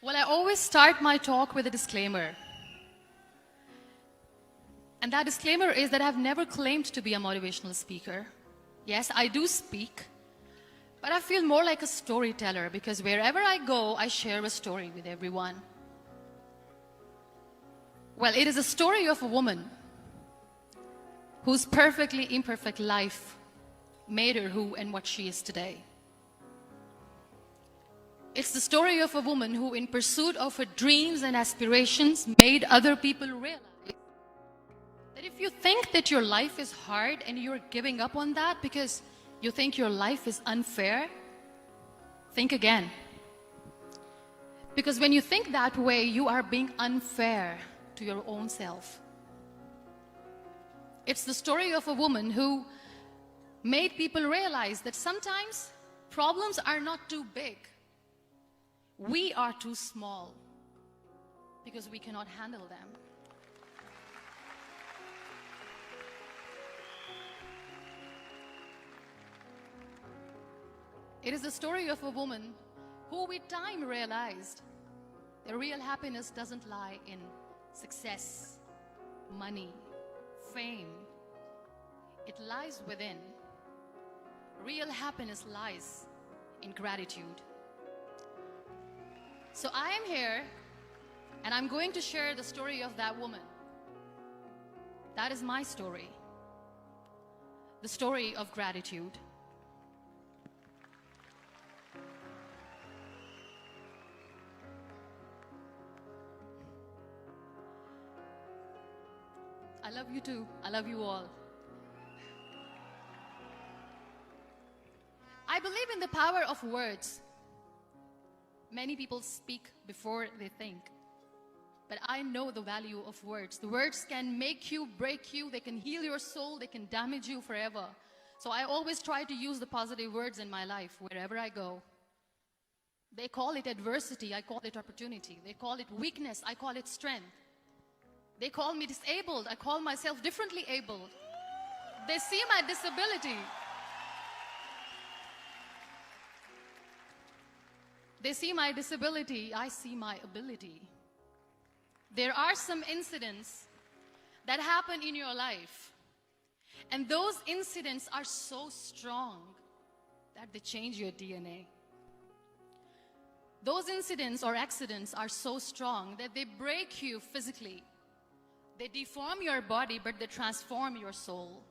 Well, I always start my talk with a disclaimer. And that disclaimer is that I've never claimed to be a motivational speaker. Yes, I do speak, but I feel more like a storyteller because wherever I go, I share a story with everyone. Well, it is a story of a woman whose perfectly imperfect life made her who and what she is today. It's the story of a woman who, in pursuit of her dreams and aspirations, made other people realize that if you think that your life is hard and you're giving up on that because you think your life is unfair, think again. Because when you think that way, you are being unfair to your own self. It's the story of a woman who made people realize that sometimes problems are not too big. We are too small because we cannot handle them. It is the story of a woman who with time realized that real happiness doesn't lie in success, money, fame. It lies within. Real happiness lies in gratitude. So I am here and I'm going to share the story of that woman. That is my story. The story of gratitude. I love you too. I love you all. I believe in the power of words. Many people speak before they think. But I know the value of words. The words can make you, break you, they can heal your soul, they can damage you forever. So I always try to use the positive words in my life wherever I go. They call it adversity, I call it opportunity. They call it weakness, I call it strength. They call me disabled, I call myself differently abled. They see my disability. They see my disability, I see my ability. There are some incidents that happen in your life, and those incidents are so strong that they change your DNA. Those incidents or accidents are so strong that they break you physically. They deform your body, but they transform your soul.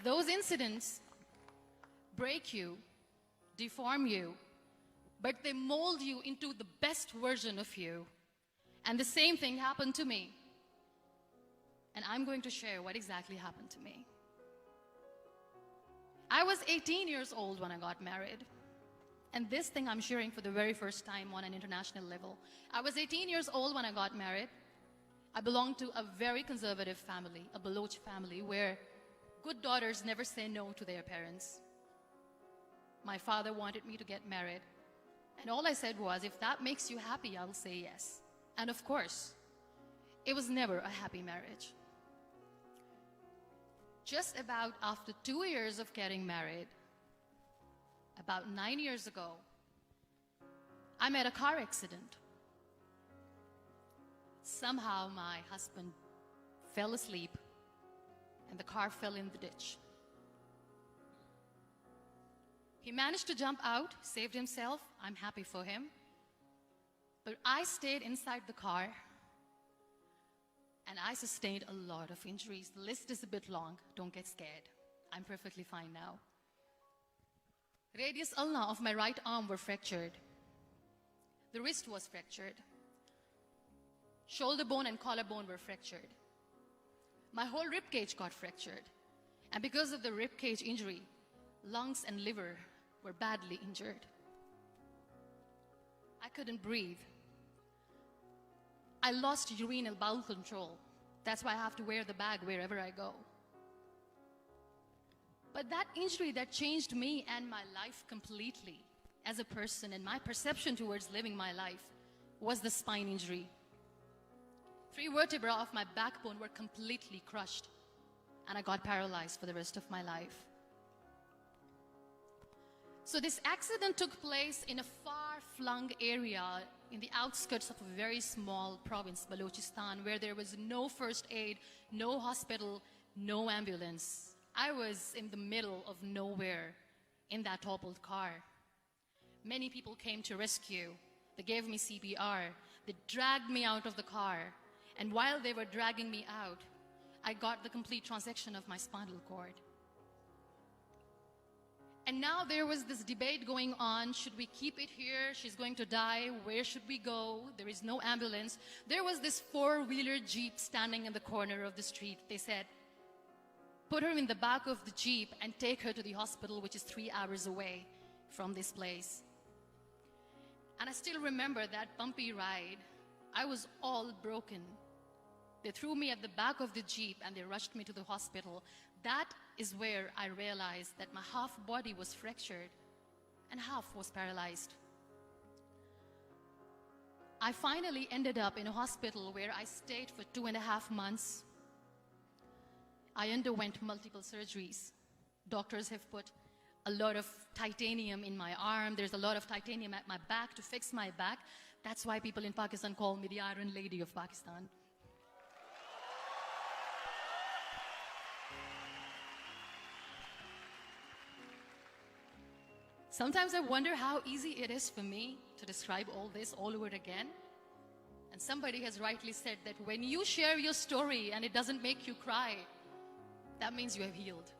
Those incidents break you, deform you, but they mold you into the best version of you. And the same thing happened to me. And I'm going to share what exactly happened to me. I was 18 years old when I got married. And this thing I'm sharing for the very first time on an international level. I was 18 years old when I got married. I belonged to a very conservative family, a Baloch family, where good daughters never say no to their parents. My father wanted me to get married. And all I said was, if that makes you happy, I'll say yes. And of course, it was never a happy marriage. Just about after 2 years of getting married, about 9 years ago, I met a car accident. Somehow my husband fell asleep and the car fell in the ditch. He managed to jump out, saved himself. I'm happy for him. But I stayed inside the car and I sustained a lot of injuries. The list is a bit long. Don't get scared. I'm perfectly fine now. Radius ulna of my right arm were fractured. The wrist was fractured. Shoulder bone and collarbone were fractured. My whole rib cage got fractured. And because of the rib cage injury, lungs and liver were badly injured. I couldn't breathe. I lost urine and bowel control. That's why I have to wear the bag wherever I go. But that injury that changed me and my life completely as a person and my perception towards living my life was the spine injury. 3 vertebrae of my backbone were completely crushed and I got paralyzed for the rest of my life. So this accident took place in a far-flung area in the outskirts of a very small province, Balochistan, where there was no first aid, no hospital, no ambulance. I was in the middle of nowhere in that toppled car. Many people came to rescue. They gave me CPR. They dragged me out of the car. And while they were dragging me out, I got the complete transection of my spinal cord. And now there was this debate going on. Should we keep it here? She's going to die. Where should we go? There is no ambulance. There was this four-wheeler Jeep standing in the corner of the street. They said, put her in the back of the Jeep and take her to the hospital, which is 3 hours away from this place. And I still remember that bumpy ride. I was all broken. They threw me at the back of the Jeep and they rushed me to the hospital. That is where I realized that my half body was fractured and half was paralyzed. I finally ended up in a hospital where I stayed for 2.5 months. I underwent multiple surgeries. Doctors have put a lot of titanium in my arm. There's a lot of titanium at my back to fix my back. That's why people in Pakistan call me the Iron Lady of Pakistan. Sometimes I wonder how easy it is for me to describe all this all over again. And somebody has rightly said that when you share your story and it doesn't make you cry, that means you have healed.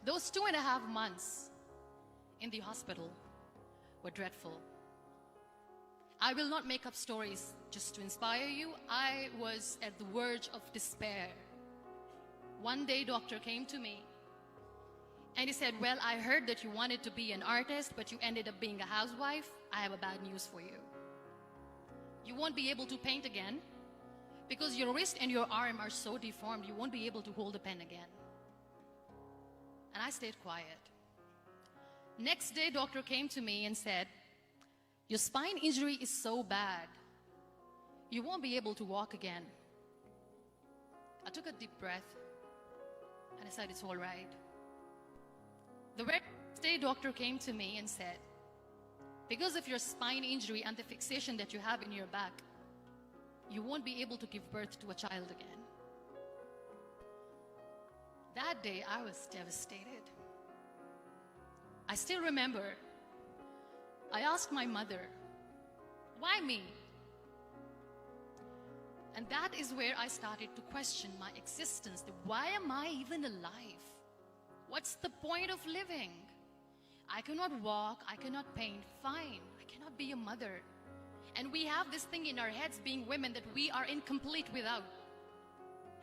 Those 2.5 months in the hospital were dreadful. I will not make up stories just to inspire you. I was at the verge of despair. One day, doctor came to me and he said, well, I heard that you wanted to be an artist, but you ended up being a housewife. I have a bad news for you. You won't be able to paint again because your wrist and your arm are so deformed, you won't be able to hold a pen again. And I stayed quiet. Next day, doctor came to me and said, your spine injury is so bad, you won't be able to walk again. I took a deep breath and I said, it's all right. The very next day, doctor came to me and said, because of your spine injury and the fixation that you have in your back, you won't be able to give birth to a child again. That day, I was devastated. I still remember, I asked my mother, why me? And that is where I started to question my existence. Why am I even alive? What's the point of living? I cannot walk, I cannot paint, fine. I cannot be a mother. And we have this thing in our heads being women that we are incomplete without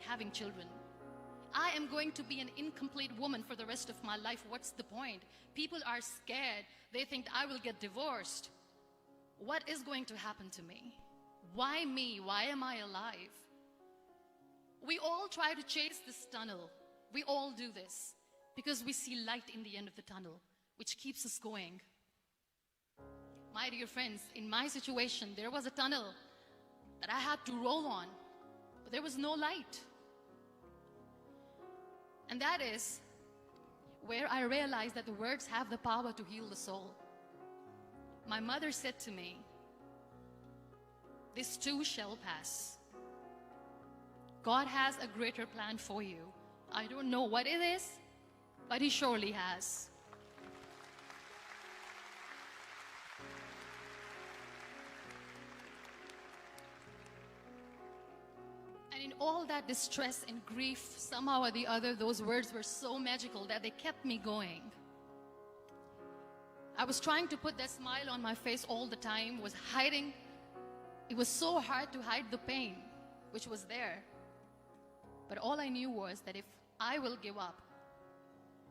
having children. I am going to be an incomplete woman for the rest of my life. What's the point? People are scared. They think I will get divorced. What is going to happen to me? Why me? Why am I alive? We all try to chase this tunnel. We all do this because we see light in the end of the tunnel, which keeps us going. My dear friends, in my situation, there was a tunnel that I had to roll on, but there was no light. And that is where I realized that the words have the power to heal the soul. My mother said to me, this too shall pass. God has a greater plan for you. I don't know what it is, but He surely has. And in all that distress and grief, somehow or the other, those words were so magical that they kept me going. I was trying to put that smile on my face all the time, was hiding. It was so hard to hide the pain, which was there. But all I knew was that if I will give up,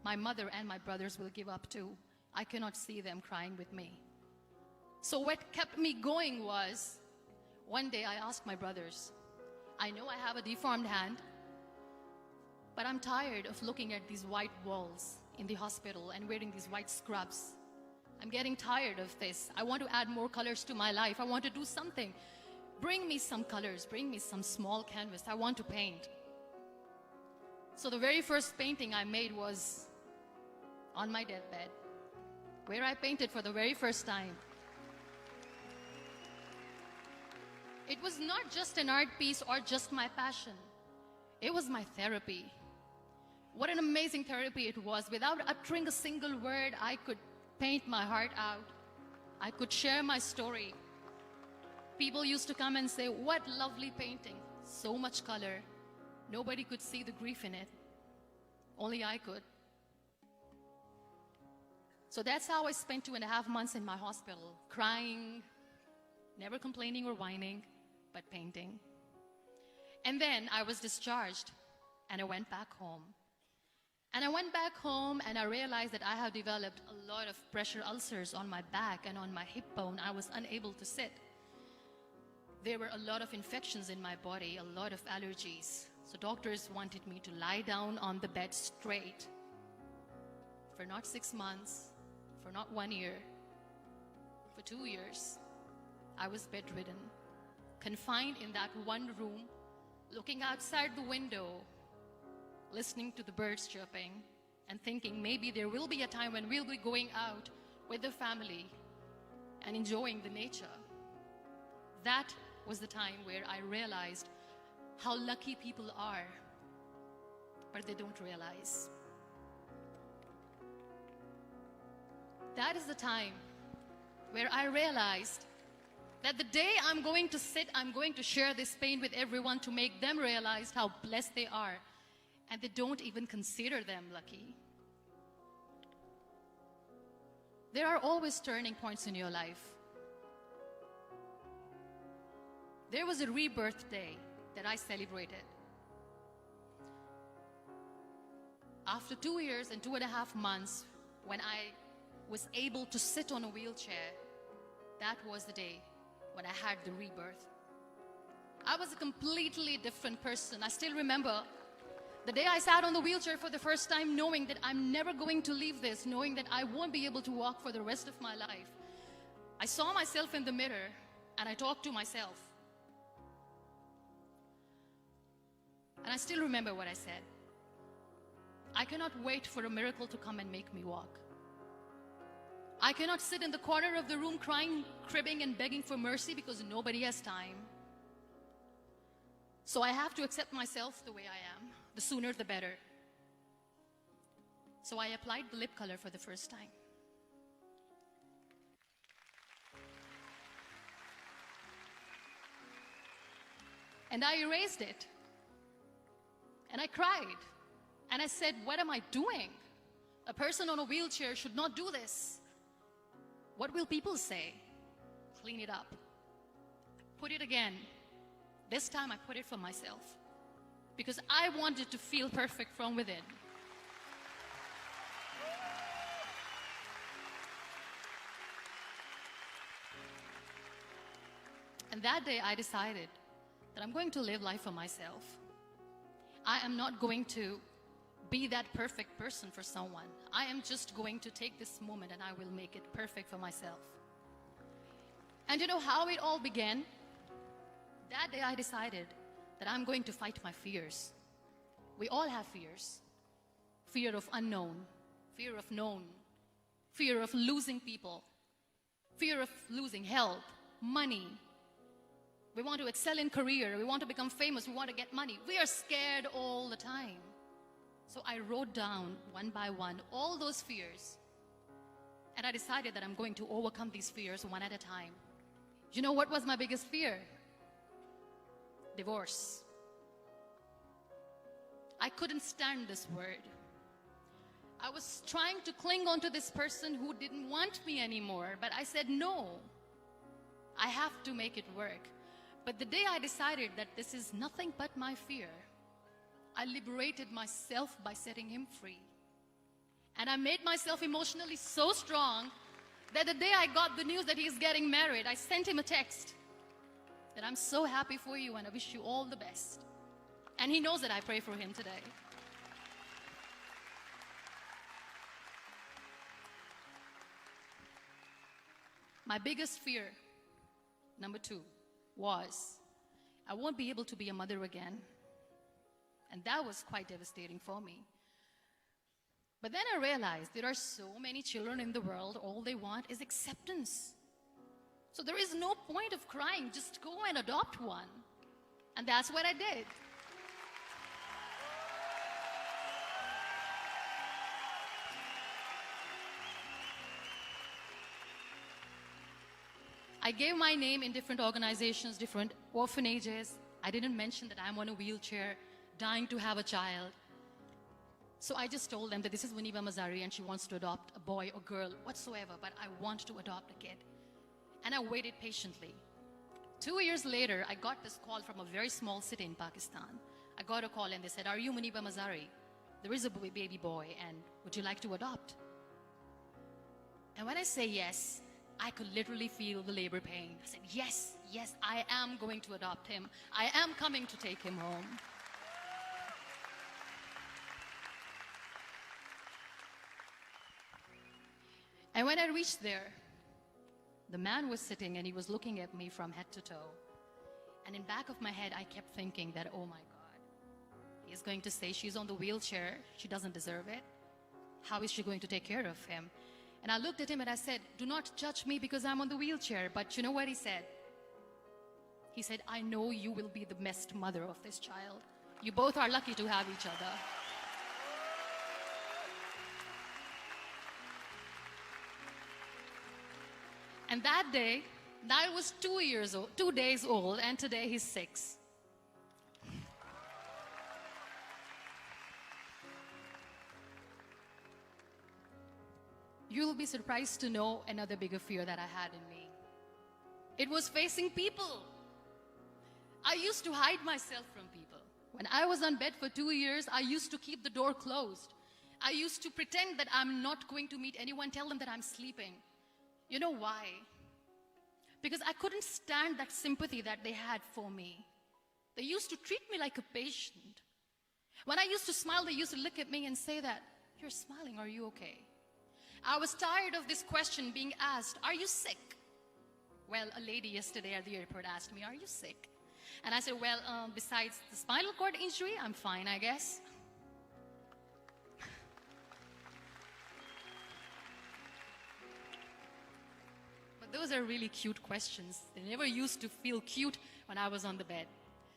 my mother and my brothers will give up too. I cannot see them crying with me. So what kept me going was, one day I asked my brothers, I know I have a deformed hand, but I'm tired of looking at these white walls in the hospital and wearing these white scrubs. I'm getting tired of this. I want to add more colors to my life. I want to do something. Bring me some colors. Bring me some small canvas. I want to paint. So the very first painting I made was on my deathbed, where I painted for the very first time. It was not just an art piece or just my passion. It was my therapy. What an amazing therapy it was. Without uttering a single word, I could paint my heart out. I could share my story. People used to come and say, "What lovely painting. So much color." Nobody could see the grief in it. Only I could. So that's how I spent 2.5 months in my hospital, crying, never complaining or whining, but painting. And then I was discharged, and I went back home. And I went back home, and I realized that I have developed a lot of pressure ulcers on my back and on my hip bone. I was unable to sit. There were a lot of infections in my body, a lot of allergies. So doctors wanted me to lie down on the bed straight for not 6 months, for not 1 year, for 2 years. I was bedridden, confined in that one room, looking outside the window, listening to the birds chirping, and thinking maybe there will be a time when we'll be going out with the family and enjoying the nature. That was the time where I realized how lucky people are, but they don't realize. That is the time where I realized that the day I'm going to sit, I'm going to share this pain with everyone to make them realize how blessed they are, and they don't even consider them lucky. There are always turning points in your life. There was a rebirth day that I celebrated. After 2 years and 2.5 months, when I was able to sit on a wheelchair, that was the day when I had the rebirth. I was a completely different person. I still remember the day I sat on the wheelchair for the first time, knowing that I'm never going to leave this, knowing that I won't be able to walk for the rest of my life. I saw myself in the mirror and I talked to myself. And I still remember what I said. I cannot wait for a miracle to come and make me walk. I cannot sit in the corner of the room crying, cribbing, and begging for mercy because nobody has time. So I have to accept myself the way I am. The sooner the better. So I applied the lip color for the first time. And I erased it. And I cried. And I said, what am I doing? A person on a wheelchair should not do this. What will people say? Clean it up. Put it again. This time I put it for myself. Because I wanted to feel perfect from within. And that day I decided that I'm going to live life for myself. I am not going to be that perfect person for someone. I am just going to take this moment and I will make it perfect for myself. And you know how it all began? That day I decided that I'm going to fight my fears. We all have fears. Fear of unknown, fear of known, fear of losing people, fear of losing help, money. We want to excel in career, we want to become famous, we want to get money. We are scared all the time. So I wrote down one by one all those fears. And I decided that I'm going to overcome these fears one at a time. You know what was my biggest fear? Divorce. I couldn't stand this word. I was trying to cling on to this person who didn't want me anymore, but I said no. I have to make it work. But the day I decided that this is nothing but my fear, I liberated myself by setting him free. And I made myself emotionally so strong that the day I got the news that he's getting married, I sent him a text that I'm so happy for you and I wish you all the best. And he knows that I pray for him today. My biggest fear, number 2, was I won't be able to be a mother again. And that was quite devastating for me. But then I realized there are so many children in the world, all they want is acceptance. So there is no point of crying, just go and adopt one. And that's what I did. I gave my name in different organizations, different orphanages. I didn't mention that I'm on a wheelchair, dying to have a child. So I just told them that this is Muniba Mazari and she wants to adopt a boy or girl, whatsoever, but I want to adopt a kid. And I waited patiently. 2 years later, I got this call from a very small city in Pakistan. I got a call and they said, "Are you Muniba Mazari? There is a baby boy and would you like to adopt?" And when I say yes, I could literally feel the labor pain. I said, yes, I am going to adopt him. I am coming to take him home. And when I reached there, the man was sitting and he was looking at me from head to toe. And in back of my head, I kept thinking that, oh my God, he's going to say she's on the wheelchair. She doesn't deserve it. How is she going to take care of him? And I looked at him and I said, "Do not judge me because I'm on the wheelchair." But you know what he said? He said, "I know you will be the best mother of this child. You both are lucky to have each other." And that day, I was 2 days old, and today he's 6. You'll be surprised to know another bigger fear that I had in me. It was facing people. I used to hide myself from people. When I was on bed for 2 years, I used to keep the door closed. I used to pretend that I'm not going to meet anyone, tell them that I'm sleeping. You know why? Because I couldn't stand that sympathy that they had for me. They used to treat me like a patient. When I used to smile, they used to look at me and say that, "You're smiling, are you okay?" I was tired of this question being asked, "Are you sick?" Well, a lady yesterday at the airport asked me, "Are you sick?" And I said, "Well, besides the spinal cord injury, I'm fine, I guess." But those are really cute questions. They never used to feel cute when I was on the bed.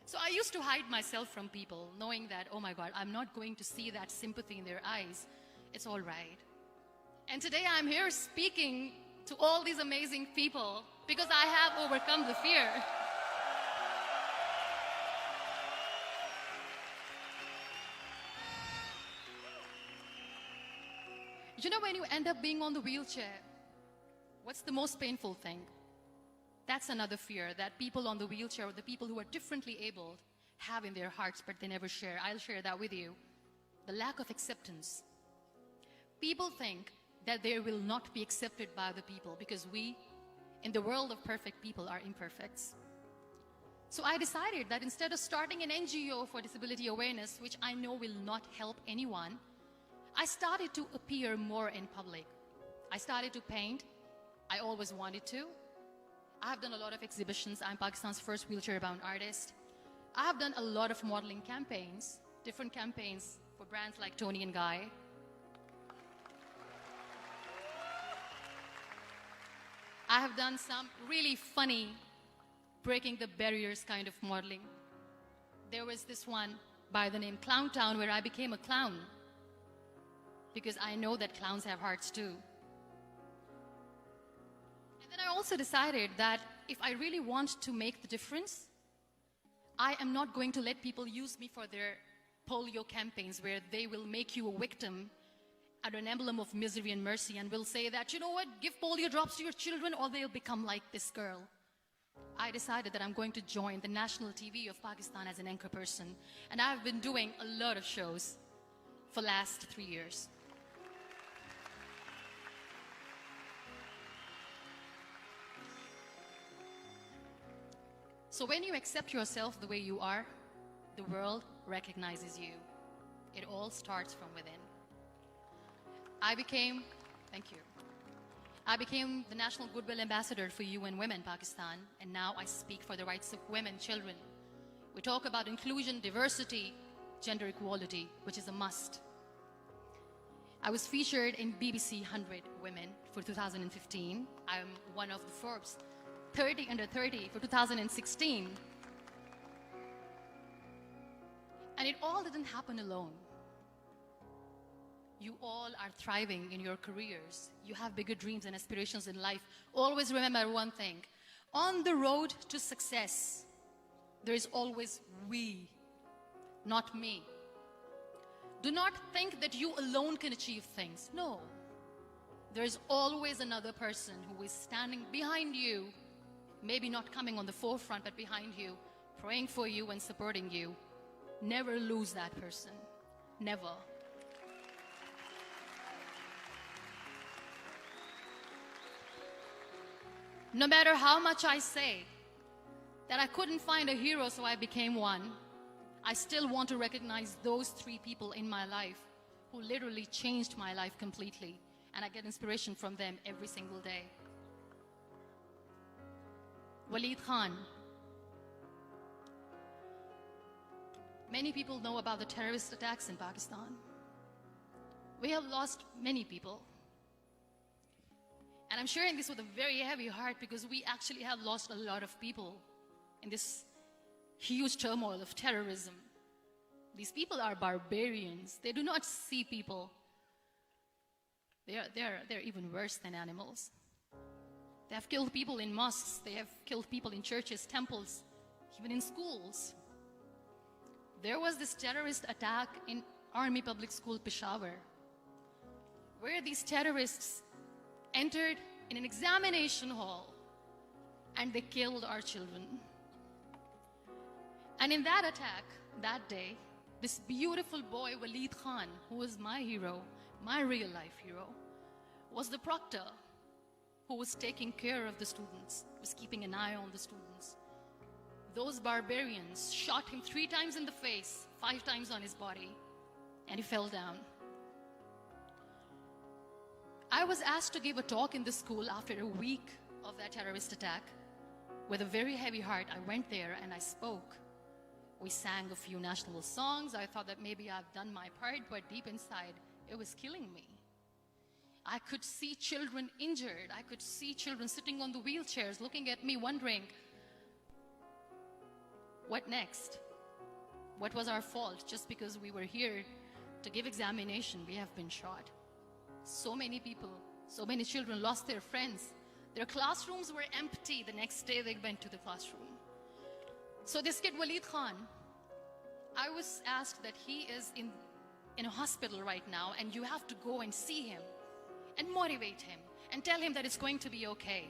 So I used to hide myself from people, knowing that, oh my God, I'm not going to see that sympathy in their eyes. It's all right. And today I'm here speaking to all these amazing people because I have overcome the fear. You know, when you end up being on the wheelchair, what's the most painful thing? That's another fear that people on the wheelchair, or the people who are differently abled, have in their hearts, but they never share. I'll share that with you. The lack of acceptance. People think that they will not be accepted by the people because we, in the world of perfect people, are imperfects. So I decided that instead of starting an NGO for disability awareness, which I know will not help anyone, I started to appear more in public. I started to paint. I always wanted to. I have done a lot of exhibitions. I'm Pakistan's first wheelchair-bound artist. I have done a lot of modeling campaigns, different campaigns for brands like Tony and Guy. I have done some really funny, breaking the barriers kind of modeling. There was this one by the name Clown Town where I became a clown because I know that clowns have hearts too. And then I also decided that if I really want to make the difference, I am not going to let people use me for their polio campaigns where they will make you a victim and an emblem of misery and mercy and will say that, you know what, give polio drops to your children or they'll become like this girl. I decided that I'm going to join the national TV of Pakistan as an anchor person. And I've been doing a lot of shows for the last 3 years. So when you accept yourself the way you are, the world recognizes you. It all starts from within. Thank you. I became the National Goodwill Ambassador for UN Women Pakistan, and now I speak for the rights of women, children. We talk about inclusion, diversity, gender equality, which is a must. I was featured in BBC 100 Women for 2015. I'm one of the Forbes 30 under 30 for 2016. And it all didn't happen alone. You all are thriving in your careers. You have bigger dreams and aspirations in life. Always remember one thing. On the road to success, there is always we, not me. Do not think that you alone can achieve things. No. There is always another person who is standing behind you, maybe not coming on the forefront, but behind you, praying for you and supporting you. Never lose that person. Never. No matter how much I say that I couldn't find a hero, so I became one, I still want to recognize those 3 people in my life who literally changed my life completely, and I get inspiration from them every single day. Waleed Khan. Many people know about the terrorist attacks in Pakistan. We have lost many people. And I'm sharing this with a very heavy heart because we actually have lost a lot of people in this huge turmoil of terrorism. These people are barbarians. They do not see people. They're even worse than animals. They have killed people in mosques. They have killed people in churches, temples, even in schools. There was this terrorist attack in Army Public School, Peshawar, where these terrorists entered in an examination hall and they killed our children. And in that attack, that day, this beautiful boy, Waleed Khan, who was my hero, my real life hero, was the proctor who was taking care of the students, was keeping an eye on the students. Those barbarians shot him 3 times in the face, 5 times on his body, and he fell down. I was asked to give a talk in the school after a week of that terrorist attack. With a very heavy heart, I went there and I spoke. We sang a few national songs. I thought that maybe I've done my part, but deep inside, it was killing me. I could see children injured. I could see children sitting on the wheelchairs looking at me wondering, what next? What was our fault? Just because we were here to give examination, we have been shot. So many people, so many children lost their friends. Their classrooms were empty. The next day they went to the classroom. So this kid, Waleed Khan, I was asked that he is in a hospital right now and you have to go and see him and motivate him and tell him that it's going to be okay.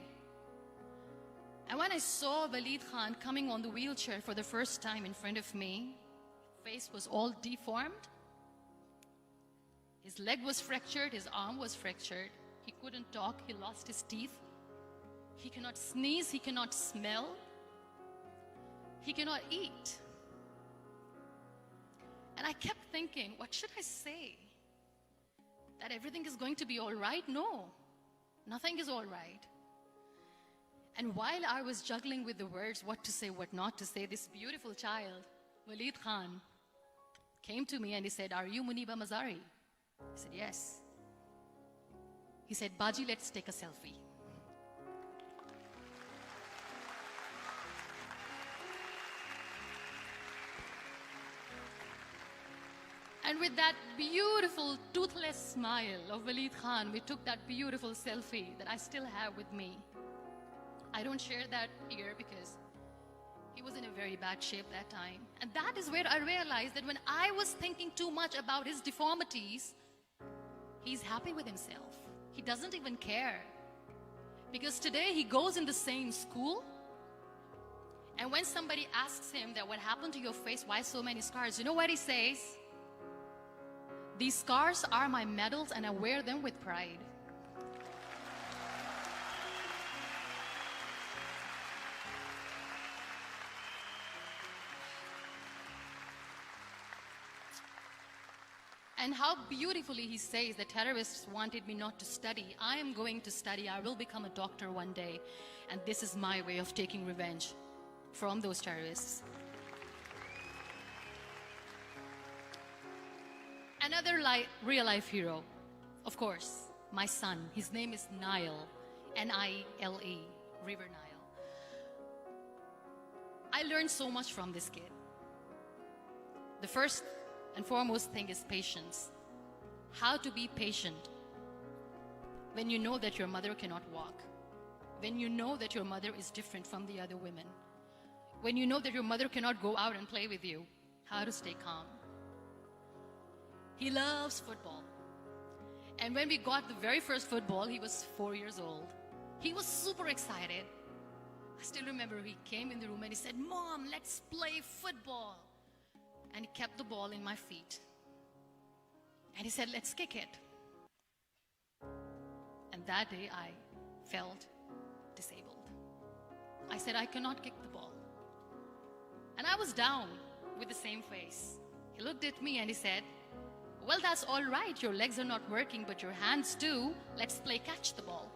And when I saw Waleed Khan coming on the wheelchair for the first time in front of me, face was all deformed. His leg was fractured, his arm was fractured. He couldn't talk, he lost his teeth. He cannot sneeze, he cannot smell. He cannot eat. And I kept thinking, what should I say? That everything is going to be all right? No, nothing is all right. And while I was juggling with the words, what to say, what not to say, this beautiful child, Waleed Khan, came to me and he said, "Are you Muniba Mazari?" I said, "Yes." He said, "Baji, let's take a selfie." And with that beautiful toothless smile of Waleed Khan, we took that beautiful selfie that I still have with me. I don't share that here because he was in a very bad shape that time. And that is where I realized that when I was thinking too much about his deformities, he's happy with himself. He doesn't even care. Because today he goes in the same school, and when somebody asks him that what happened to your face, why so many scars, you know what he says? "These scars are my medals and I wear them with pride." And how beautifully he says that terrorists wanted me not to study. I am going to study. I will become a doctor one day. And this is my way of taking revenge from those terrorists. real life hero, of course, my son. His name is Neal, N-I-L-E, River Nile. I learned so much from this kid. The first and foremost thing is patience. How to be patient when you know that your mother cannot walk, when you know that your mother is different from the other women, when you know that your mother cannot go out and play with you. How to stay calm. He loves football. And when we got the very first football, he was 4 years old. He was super excited. I still remember he came in the room and he said, "Mom, let's play football." And he kept the ball in my feet. And he said, "Let's kick it." And that day I felt disabled. I said, "I cannot kick the ball." And I was down with the same face. He looked at me and he said, "Well, that's all right. Your legs are not working, but your hands do. Let's play catch the ball."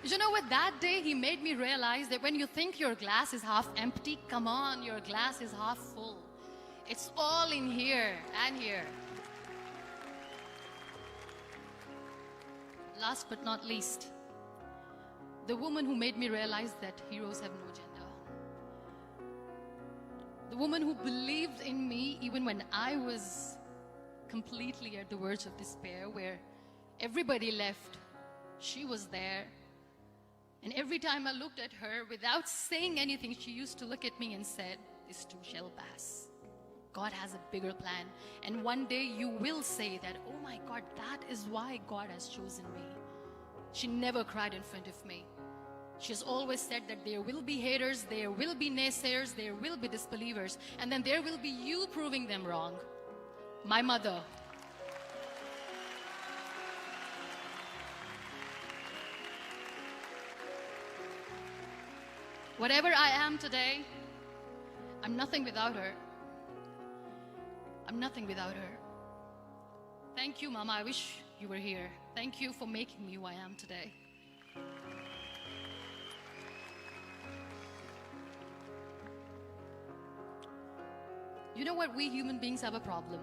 You know what? That day he made me realize that when you think your glass is half empty, come on, your glass is half full. It's all in here and here. Last but not least, the woman who made me realize that heroes have no gender. The woman who believed in me even when I was completely at the verge of despair, where everybody left, she was there. And every time I looked at her, without saying anything, she used to look at me and said, "This too shall pass. God has a bigger plan. And one day you will say that, oh my God, that is why God has chosen me." She never cried in front of me. She has always said that there will be haters, there will be naysayers, there will be disbelievers, and then there will be you proving them wrong. My mother. Whatever I am today, I'm nothing without her. I'm nothing without her. Thank you, Mama. I wish you were here. Thank you for making me who I am today. You know what? We human beings have a problem.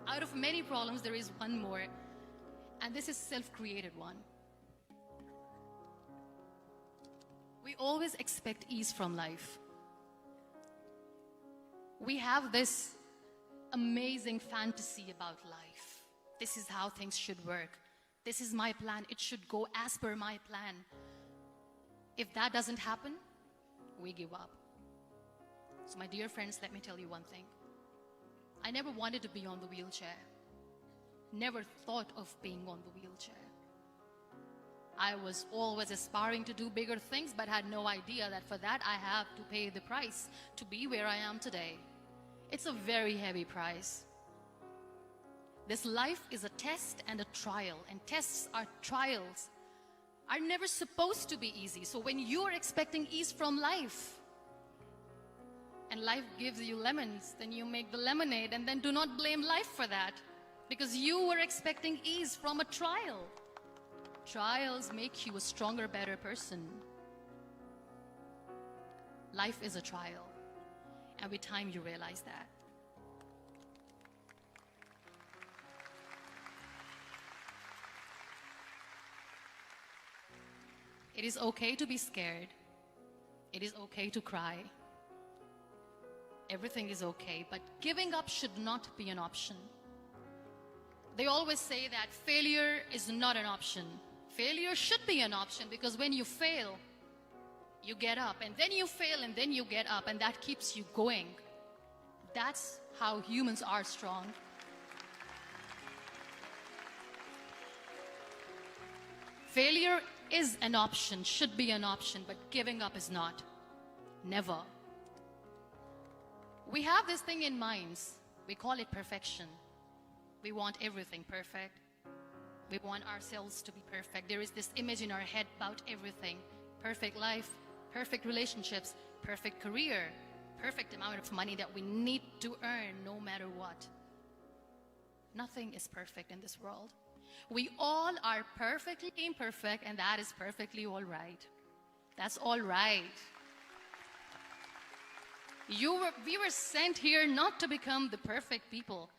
Out of many problems, there is one more, and this is self-created one. We always expect ease from life. We have this amazing fantasy about life. This is how things should work. This is my plan. It should go as per my plan. If that doesn't happen, we give up. So my dear friends, let me tell you one thing. I never wanted to be on the wheelchair. Never thought of being on the wheelchair. I was always aspiring to do bigger things, but had no idea that for that I have to pay the price to be where I am today. It's a very heavy price. This life is a test and a trial, and tests are trials are never supposed to be easy. So when you're expecting ease from life, and life gives you lemons, then you make the lemonade, and then do not blame life for that, because you were expecting ease from a trial. Trials make you a stronger, better person. Life is a trial, and with time you realize that. It is okay to be scared. It is okay to cry. Everything is okay, but giving up should not be an option. They always say that failure is not an option. Failure should be an option, because when you fail, you get up, and then you fail, and then you get up, and that keeps you going. That's how humans are strong. Failure is an option, should be an option, but giving up is not. Never. We have this thing in minds. We call it perfection. We want everything perfect. We want ourselves to be perfect. There is this image in our head about everything. Perfect life, perfect relationships, perfect career, perfect amount of money that we need to earn no matter what. Nothing is perfect in this world. We all are perfectly imperfect, and that is perfectly all right. That's all right. We were sent here not to become the perfect people.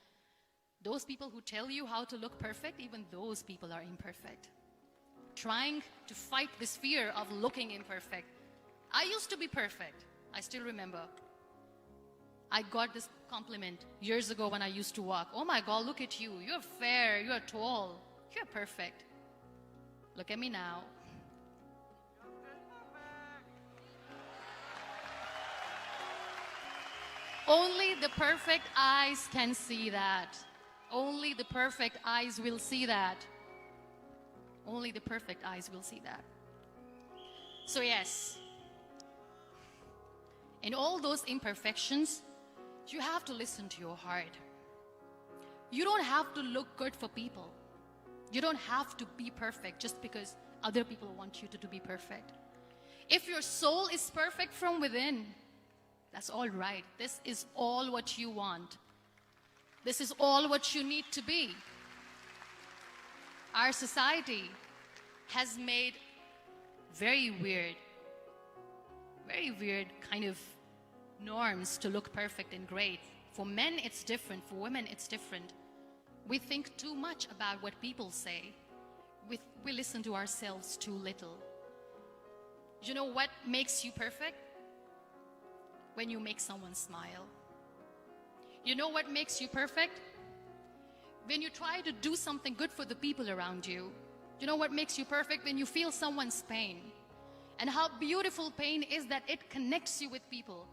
Those people who tell you how to look perfect, even those people are imperfect. Trying to fight this fear of looking imperfect. I used to be perfect. I still remember. I got this compliment years ago when I used to walk. Oh my God, look at you. You're fair, you're tall, you're perfect. Look at me now. Only the perfect eyes can see that. Only the perfect eyes will see that. Only the perfect eyes will see that. So yes, in all those imperfections, you have to listen to your heart. You don't have to look good for people. You don't have to be perfect just because other people want you to be perfect. If your soul is perfect from within, that's all right. This is all what you want. This is all what you need to be. Our society has made very weird kind of norms to look perfect and great. For men, it's different. For women, it's different. We think too much about what people say. We listen to ourselves too little. You know what makes you perfect? When you make someone smile. You know what makes you perfect? When you try to do something good for the people around you. You know what makes you perfect? When you feel someone's pain. And how beautiful pain is that it connects you with people.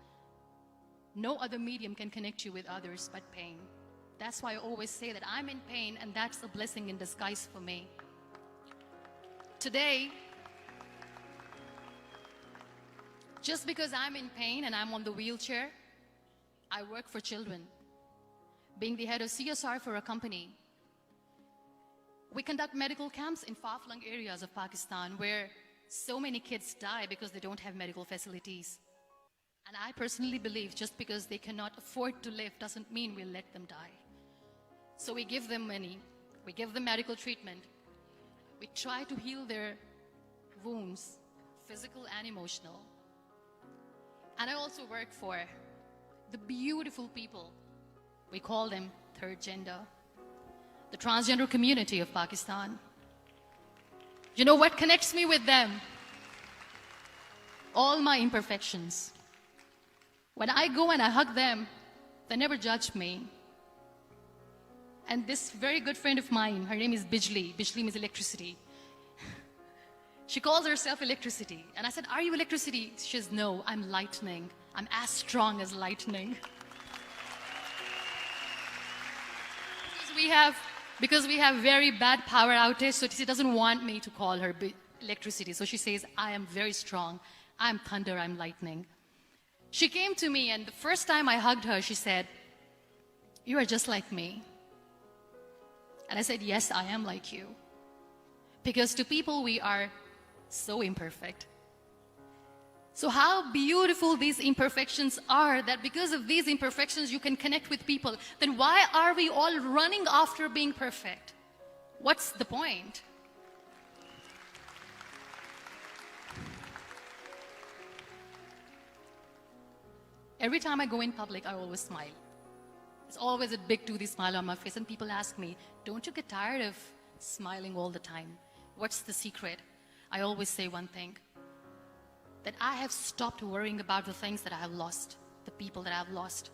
No other medium can connect you with others but pain. That's why I always say that I'm in pain, and that's a blessing in disguise for me. Today, just because I'm in pain and I'm on the wheelchair, I work for children. Being the head of CSR for a company, we conduct medical camps in far-flung areas of Pakistan where so many kids die because they don't have medical facilities. And I personally believe just because they cannot afford to live doesn't mean we'll let them die. So we give them money, we give them medical treatment, we try to heal their wounds, physical and emotional. And I also work for the beautiful people, we call them third gender, the transgender community of Pakistan. You know what connects me with them? All my imperfections. When I go and I hug them, they never judge me. And this very good friend of mine, her name is Bijli. Bijli means electricity. She calls herself electricity. And I said, are you electricity? She says, no, I'm lightning. I'm as strong as lightning. Because we have very bad power outage, so she doesn't want me to call her electricity. So she says, I am very strong. I'm thunder, I'm lightning. She came to me, and the first time I hugged her, she said, you are just like me. And I said, yes, I am like you. Because to people, we are so imperfect. So how beautiful these imperfections are, that because of these imperfections you can connect with people. Then why are we all running after being perfect? What's the point? Every time I go in public, I always smile. There's always a big toothy smile on my face, and people ask me, don't you get tired of smiling all the time? What's the secret? I always say one thing, that I have stopped worrying about the things that I have lost, the people that I have lost.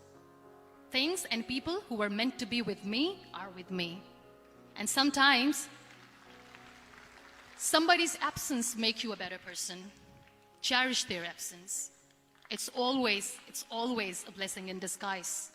Things and people who were meant to be with me are with me. And sometimes, somebody's absence makes you a better person. Cherish their absence. It's always a blessing in disguise.